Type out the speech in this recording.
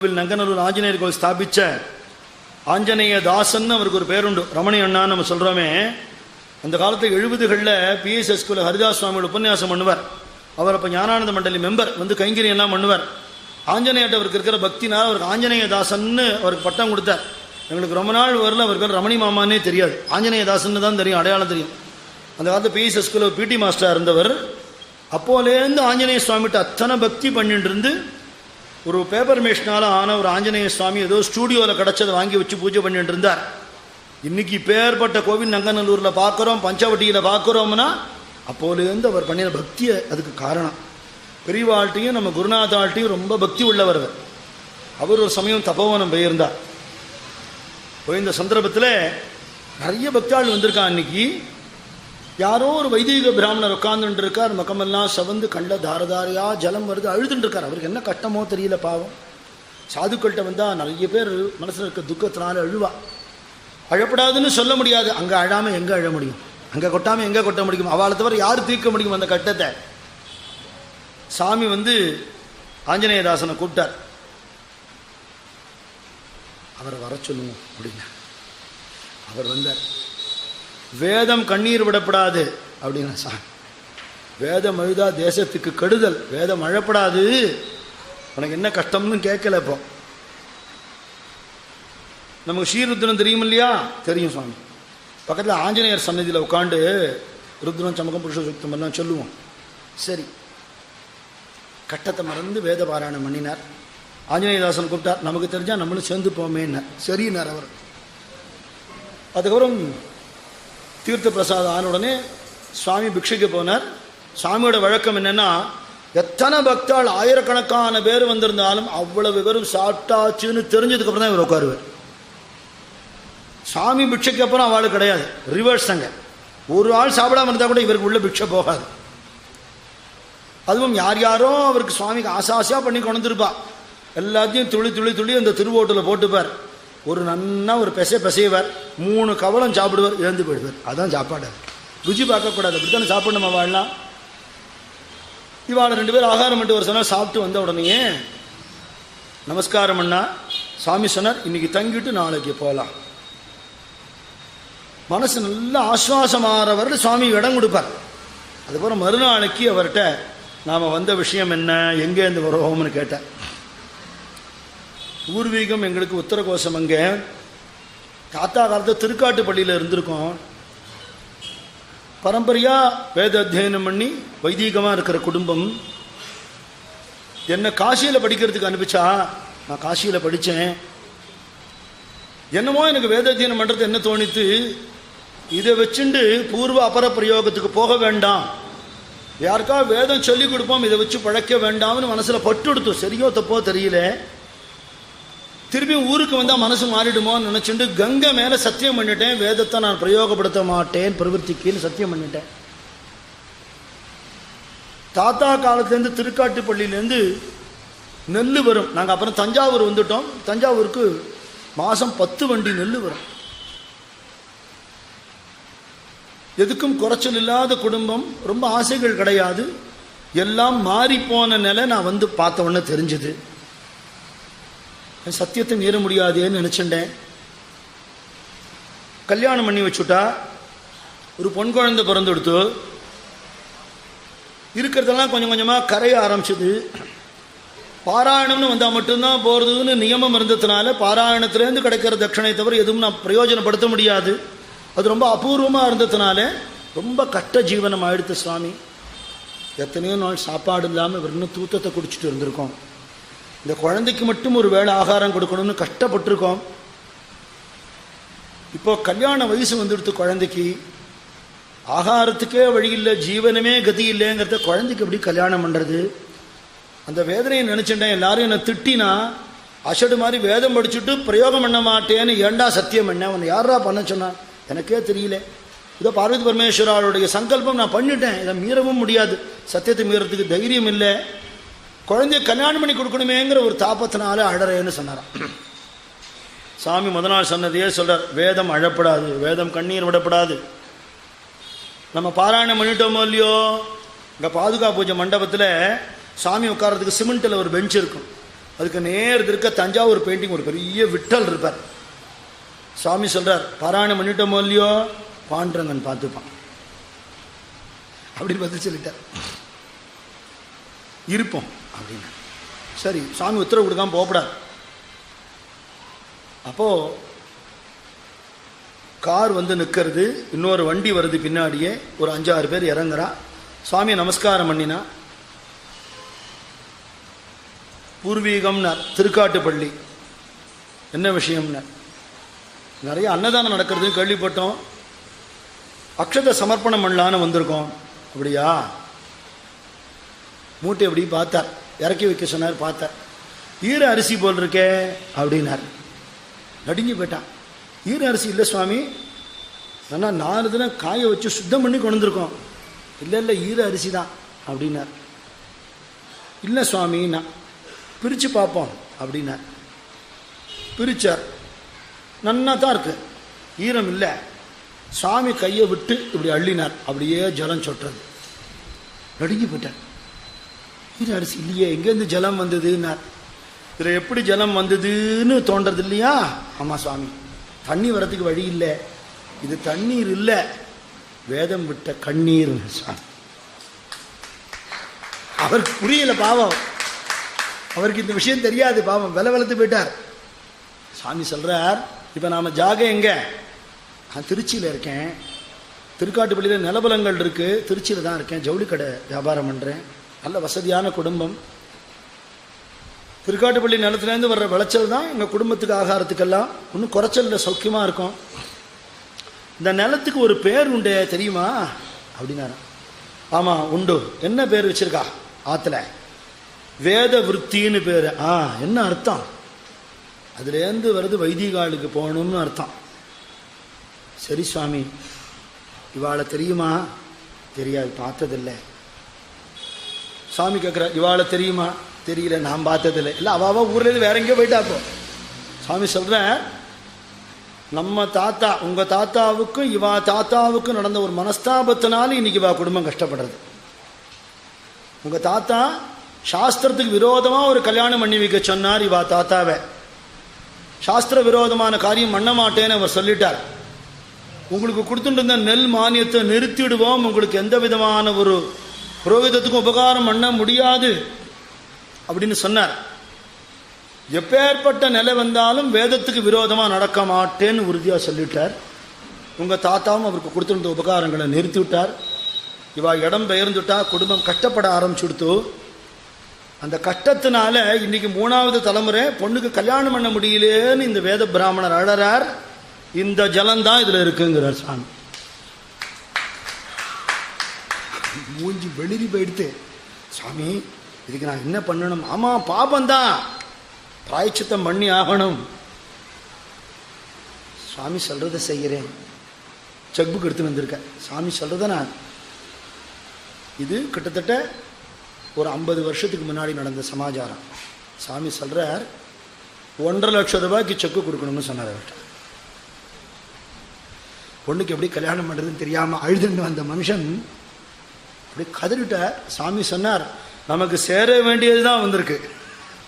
நங்கநல்லூர் ஆஞ்சநேயர் கோவில் ஸ்தாபிச்ச ஆஞ்சநேய தாசன் அவருக்கு ஒரு பேருண்டு. ரமணி அண்ணான்னு நம்ம சொல்கிறோமே, அந்த காலத்தில் 70களில் பிஎஸ்எஸ் ஸ்கூலில் ஹரிதாஸ் சுவாமியோட உபன்யாசம் பண்ணுவார். அவர் அப்போ ஞானானந்த மண்டலி மெம்பர், வந்து கைங்கரியம் எல்லாம் பண்ணுவார். ஆஞ்சநேயர்கிட்ட அவருக்கு இருக்கிற பக்தினால் அவருக்கு ஆஞ்சநேய தாசன்னு அவருக்கு பட்டம் கொடுத்தார். எங்களுக்கு ரொம்ப நாள் வரல அவர் பேர் ரமணி மாமானே தெரியாது, ஆஞ்சநேய தாசன்னு தான் தெரியும், அடையாளம் தெரியும். அந்த காலத்தில் பிஎஸ்எஸ் ஸ்கூலில் பிடி மாஸ்டராக இருந்தவர். அப்போலேருந்து ஆஞ்சநேய சுவாமிகிட்ட அத்தனை பக்தி பண்ணிட்டு இருந்து ஒரு பேப்பர் மேஷனால் ஆன ஒரு ஆஞ்சநேய சுவாமி ஏதோ ஸ்டூடியோவில் கிடச்சதை வாங்கி வச்சு பூஜை பண்ணிட்டு இருந்தார். இன்னைக்கு பேர்பட்ட கோவில் நங்கநல்லூரில் பார்க்குறோம், பஞ்சவட்டியில் பார்க்குறோம்னா அப்போலேருந்து அவர் பண்ணின பக்தியை அதுக்கு காரணம். பெரியவாழ்கிட்டையும் நம்ம குருநாதாழ்கிட்டையும் ரொம்ப பக்தி உள்ளவர். அவர் ஒரு சமயம் தபோவனம் போயிருந்தார். போயிருந்த சந்தர்ப்பத்தில் நிறைய பக்தாள் வந்திருக்கான். அன்னைக்கு யாரோ ஒரு வைதிக பிராமணர் உட்கார்ந்துட்டு இருக்கார். முகமெல்லாம் சவந்து கண்ட தாரதாரையா ஜலம் வருது, அழுதுட்டு இருக்கார். அவருக்கு என்ன கஷ்டமோ தெரியல பாவம். சாதுக்கள்கிட்ட வந்தால் நிறைய பேர் மனசில் இருக்க துக்கத்தினால அழுவா. அழப்படாதுன்னு சொல்ல முடியாது. அங்கே அழாமல் எங்கே அழ முடியும், அங்கே கொட்டாமல் எங்கே கொட்ட முடியும்? அவளை தவிர யார் தீர்க்க முடியும் அந்த கட்டத்தை? சாமி ஆஞ்சநேயதாசனை கூப்பிட்டார். அவரை வர சொல்லுங்க அப்படின்னா அவர் வந்தார். வேதம் கண்ணீர் விடப்படாது அப்படின்னா சாமி, வேதம் அழுதா தேசத்துக்கு கெடுதல், வேதம் அழப்படாது, உனக்கு என்ன கஷ்டம்னு கேட்கல. இப்போ நமக்கு ஸ்ரீருத்ரன் தெரியும் இல்லையா? தெரியும் சுவாமி. பக்கத்தில் ஆஞ்சநேயர் சன்னதியில் உட்காந்து ருத்ரம் சமகம் புருஷ சுத்தம் எல்லாம் சொல்லுவோம். சரி, கட்டத்தை மறந்து வேத பாராயணம் பண்ணினார். ஆஞ்சநேயதாசன் கூப்பிட்டார். நமக்கு தெரிஞ்சால் நம்மளும் சேர்ந்து போமேன்னார். சரின்னார் அவர். அதுக்கப்புறம் தீர்த்த பிரசாதம் ஆன உடனே சுவாமி பிக்ஷைக்கு போனார். சுவாமியோட வழக்கம் என்னென்னா, எத்தனை பக்தாள் ஆயிரக்கணக்கான பேர் வந்திருந்தாலும் அவ்வளவு பேரும் சாப்பிட்டாச்சுன்னு தெரிஞ்சதுக்கப்புறம் தான் இவர் உட்காருவார். சுவாமி பிக்ஷைக்கு அப்புறம் அவளுக்கு கிடையாது, ரிவர்ஸ். அங்கே ஒரு ஆள் சாப்பிடாம இருந்தால் கூட இவருக்கு உள்ள பிக்ஷை போகாது. அதுவும் யார் யாரோ அவருக்கு சுவாமிக்கு ஆசாசியாக பண்ணி கொண்டுருப்பா. எல்லாத்தையும் துளி துளி துளி அந்த திருவோட்டில் போட்டுப்பார். ஒரு நன்னா ஒரு பிசைவார். 3 கவளம் சாப்பிடுவார், இழந்து போயிடுவார். அதுதான் சாப்பாடு. ருச்சி பார்க்கக்கூடாது, அப்படித்தானே சாப்பிடணுமா வாழலாம். இவாளை 2 பேர் ஆகாரம் பண்ணிட்டு ஒரு சொன்னால் சாப்பிட்டு வந்த உடனே நமஸ்காரம் பண்ணா. சுவாமி சொன்னார், இன்னைக்கு தங்கிட்டு நாளைக்கு போகலாம். மனசு நல்லா ஆஸ்வாசமாகறவர் சுவாமி இடம் கொடுப்பார். அதுக்கப்புறம் மறுநாளைக்கு அவர்கிட்ட நாம் வந்த விஷயம் என்ன, எங்கேருந்து வரோம்னு கேட்டேன். பூர்வீகம் எங்களுக்கு உத்தரகோசம். அங்கே தாத்தா காலத்தில் திருக்காட்டுப்பள்ளியில் இருந்திருக்கோம். பரம்பரையாக வேத அத்தியனம் பண்ணி வைதீகமாக இருக்கிற குடும்பம். என்னை காசியில் படிக்கிறதுக்கு அனுப்பிச்சா. நான் காசியில் படித்தேன். என்னமோ எனக்கு வேத அத்தியனம் பண்ணுறது என்ன தோணித்து, இதை வச்சுண்டு பூர்வ அபர பிரயோகத்துக்கு போக வேண்டாம், யாருக்கா வேதம் சொல்லிக் கொடுப்போம், இதை வச்சு பழைக்க வேண்டாம்னு மனசில் பட்டு எடுத்தோம். சரியோ தப்போ தெரியல. திரும்பியும் ஊருக்கு வந்தால் மனசு மாறிடுமோன்னு நினச்சிட்டு கங்கை மேலே சத்தியம் பண்ணிட்டேன், வேதத்தை நான் பிரயோகப்படுத்த மாட்டேன் பிரவൃத்திக்குன்னு சத்தியம் பண்ணிட்டேன். தாத்தா காலத்துலேருந்து திருக்காட்டுப்பள்ளியிலேருந்து நெல் வரும். நாங்கள் அப்புறம் தஞ்சாவூர் வந்துட்டோம். தஞ்சாவூருக்கு மாதம் 10 வண்டி நெல் வரும். எதுக்கும் குறைச்சல் இல்லாத குடும்பம், ரொம்ப ஆசைகள் கிடையாது. எல்லாம் மாறிப்போன நிலை நான் வந்து பார்த்த உடனே தெரிஞ்சுது. சத்தியத்தை மீற முடியாதேன்னு நினச்சிட்டேன். கல்யாணம் பண்ணி வச்சுட்டா. ஒரு பொன் குழந்தை பிறந்து எடுத்து இருக்கிறதெல்லாம் கொஞ்சம் கொஞ்சமாக கரைய ஆரம்பிச்சது. பாராயணம்னு வந்தால் மட்டும்தான் போகிறதுன்னு நியமம் இருந்ததுனால பாராயணத்துலேருந்து கிடைக்கிற தட்சணை தவிர எதுவும் நான் பிரயோஜனப்படுத்த முடியாது. அது ரொம்ப அபூர்வமாக இருந்ததுனால ரொம்ப கஷ்ட ஜீவனம் ஆயிடுத்து. சுவாமி எத்தனையோ நாள் சாப்பாடு இல்லாமல் வெறும் தூத்தத்தை குடிச்சிட்டு இருந்திருக்கோம். இந்த குழந்தைக்கு மட்டும் ஒரு வேளை ஆகாரம் கொடுக்கணும்னு கஷ்டப்பட்டிருக்கோம். இப்போ கல்யாண வயசு வந்துடுத்து குழந்தைக்கு. ஆகாரத்துக்கே வழி இல்லை, ஜீவனமே கதி இல்லைங்கிறத குழந்தைக்கு எப்படி கல்யாணம் பண்ணுறது? அந்த வேதனையை நினச்சிட்டேன். எல்லாரும் என்னை திட்டினா, அஷடு மாதிரி வேதம் படிச்சுட்டு பிரயோகம் பண்ண மாட்டேன்னு ஏண்டா சத்தியம் பண்ண, உன்னை யாரா பண்ண சொன்னான் எனக்கே தெரியல. இதோ பார்வதி பரமேஸ்வராளுடைய சங்கல்பம் நான் பண்ணிட்டேன், இதை மீறவும் முடியாது, சத்தியத்தை மீறத்துக்கு தைரியம் இல்லை. குழந்தைய கல்யாணம் பண்ணி கொடுக்கணுமேங்கிற ஒரு தாபத்தினால அழறேன்னு சொன்னாராம். சாமி முதல் நாள் சொன்னதையே சொல்கிறார், வேதம் அழப்படாது, வேதம் கண்ணீர் விடப்படாது. நம்ம பாராயணம் பண்ணிட்டோமோ இல்லையோ, இங்கே பாதுகா பூஜை மண்டபத்தில் சாமி உட்காரத்துக்கு சிமெண்ட்டில் ஒரு பெஞ்ச் இருக்கும். அதுக்கு நேர் இருக்க தஞ்சாவூர் பெயிண்டிங் ஒரு பெரிய விட்டல் இருப்பார். சுவாமி சொல்றார், பாராயணம் பண்ணிட்டோமோ இல்லையோ பாண்டரங்கன் பார்த்துப்பான் அப்படின்னு பதில் சொல்லிட்டார். இருப்போம் அப்படின்னு. சரி, சுவாமி உத்தரவு கொடுக்காம போகப்படாது. அப்போ கார் வந்து நிற்கிறது, இன்னொரு வண்டி வருது பின்னாடியே, ஒரு 5-6 பேர் இறங்குறா. சுவாமியை நமஸ்காரம் பண்ணினா. பூர்வீகம்னார், திருக்காட்டுப்பள்ளி. என்ன விஷயம்னார், நிறைய அன்னதானம் நடக்கிறதுன்னு கேள்விப்பட்டோம், அக்ஷத சமர்ப்பணம் பண்ணலான்னு வந்திருக்கோம். அப்படியா? மூட்டை எப்படி பார்த்தார், இறக்கி வைக்க சொன்னார். பார்த்தார், ஈர அரிசி போல் இருக்கே அப்படின்னார். நடுங்கி போயிட்டான். ஈர அரிசி இல்லை சுவாமி, ஆனால் 4 தினம் காய வச்சு சுத்தம் பண்ணி கொண்டு வந்திருக்கோம். இல்லை இல்லை, ஈர அரிசி தான் அப்படின்னார். இல்லை சுவாமின்னா, பிரித்து பார்ப்போம் அப்படின்னார். பிரித்தார், நன்னா தான் இருக்கு, ஈரம் இல்லை. சுவாமி கையை விட்டு இப்படி அள்ளினார், அப்படியே ஜலம் சொட்டுறது. நடுங்கி போயிட்டார். ஈர அரிசி இல்லையே, எங்கேருந்து ஜலம் வந்ததுன்னார். இதில் எப்படி ஜலம் வந்ததுன்னு தோன்றது இல்லையா? ஆமாம் சுவாமி, தண்ணி வரத்துக்கு வழி இல்லை, இது தண்ணீர் இல்லை, வேதம் விட்ட கண்ணீர். அவருக்கு புரியல பாவம், அவருக்கு இந்த விஷயம் தெரியாது பாவம், வில வளர்த்து போயிட்டார். சாமி சொல்றார், இப்போ நாம ஜாக எங்க? நான் திருச்சியில் இருக்கேன், திருக்காட்டுப்பள்ளியில் நிலபலங்கள் இருக்கு, திருச்சியில் தான் இருக்கேன், ஜவுளி கடை வியாபாரம் பண்ணுறேன், நல்ல வசதியான குடும்பம். திருக்காட்டுப்பள்ளி நிலத்துலேருந்து வர்ற விளைச்சல் தான் எங்கள் குடும்பத்துக்கு ஆகாரத்துக்கெல்லாம், இன்னும் குறைச்சல்ல சௌக்கியமாக இருக்கும். இந்த நிலத்துக்கு ஒரு பேர் உண்டு தெரியுமா அப்படின்னாரா. ஆமாம் உண்டு. என்ன பேர் வச்சிருக்கா ஆற்றுல? வேத விருத்தின்னு பேர். என்ன அர்த்தம்? அதுலேருந்து வருது வைதிகாலுக்கு போகணும்னு அர்த்தம். சரி சுவாமி, இவாளை தெரியுமா? தெரியாது, பார்த்ததில்லை. சுவாமி கேட்குற, இவாளை தெரியுமா? தெரியல, நான் பார்த்ததில்லை. இல்லை, அவாவா ஊர்லேருந்து வேற எங்கேயோ போயிட்டாப்போ. சுவாமி சொல்கிறேன், நம்ம தாத்தா, உங்கள் தாத்தாவுக்கும் இவா தாத்தாவுக்கும் நடந்த ஒரு மனஸ்தாபத்தினால இன்னைக்கு இவா குடும்பம் கஷ்டப்படுறது. உங்கள் தாத்தா சாஸ்திரத்துக்கு விரோதமாக ஒரு கல்யாணம் பண்ணி வைக்க சொன்னார் இவா தாத்தாவை. சாஸ்திர விரோதமான காரியம் பண்ண மாட்டேன்னு அவர் சொல்லிட்டார். உங்களுக்கு கொடுத்துட்டு இருந்த நெல் மானியத்தை நிறுத்திடுவோம், உங்களுக்கு எந்த விதமான ஒரு புரோகிதத்துக்கும் உபகாரம் பண்ண முடியாது அப்படின்னு சொன்னார். எப்பேற்பட்ட நிலை வந்தாலும் வேதத்துக்கு விரோதமாக நடக்க மாட்டேன்னு உறுதியாக சொல்லிட்டார். உங்கள் தாத்தாவும் அவருக்கு கொடுத்துருந்த உபகாரங்களை நிறுத்தி விட்டார். இவா இடம் பெயர்ந்துட்டா, குடும்பம் கஷ்டப்பட ஆரம்பிச்சுடுத்து. அந்த கஷ்டத்தினால இன்னைக்கு 3வது தலைமுறை பொண்ணுக்கு கல்யாணம் பண்ண முடியலேன்னு இந்த வேத பிராமணர் அழறார். இந்த ஜலம்தான் இதில் இருக்குங்கிறார் சாமி. மூஞ்சி வெளிரி போயிடுத்து. சாமி, இதுக்கு நான் என்ன பண்ணணும்? ஆமாம், பாபந்தான், பிராயச்சித்தம் பண்ணி ஆகணும். சுவாமி சொல்றதை செய்கிறேன். செக் புக் எடுத்து வந்திருக்கேன். சாமி சொல்றத நான், இது கிட்டத்தட்ட ஒரு 50 வருஷத்துக்கு முன்னாடி நடந்த சமாச்சாரம். சாமி சொல்றார், 1.5 லட்சம் ரூபாய்க்கு செக்கு கொடுக்கணும்னு சொன்னார் அவர்கிட்ட. பொண்ணுக்கு எப்படி கல்யாணம் பண்ணுறதுன்னு தெரியாமல் அழுதுன்னு வந்த மனுஷன் அப்படி கதறிட்டார். சாமி சொன்னார், நமக்கு சேர வேண்டியது தான் வந்திருக்கு.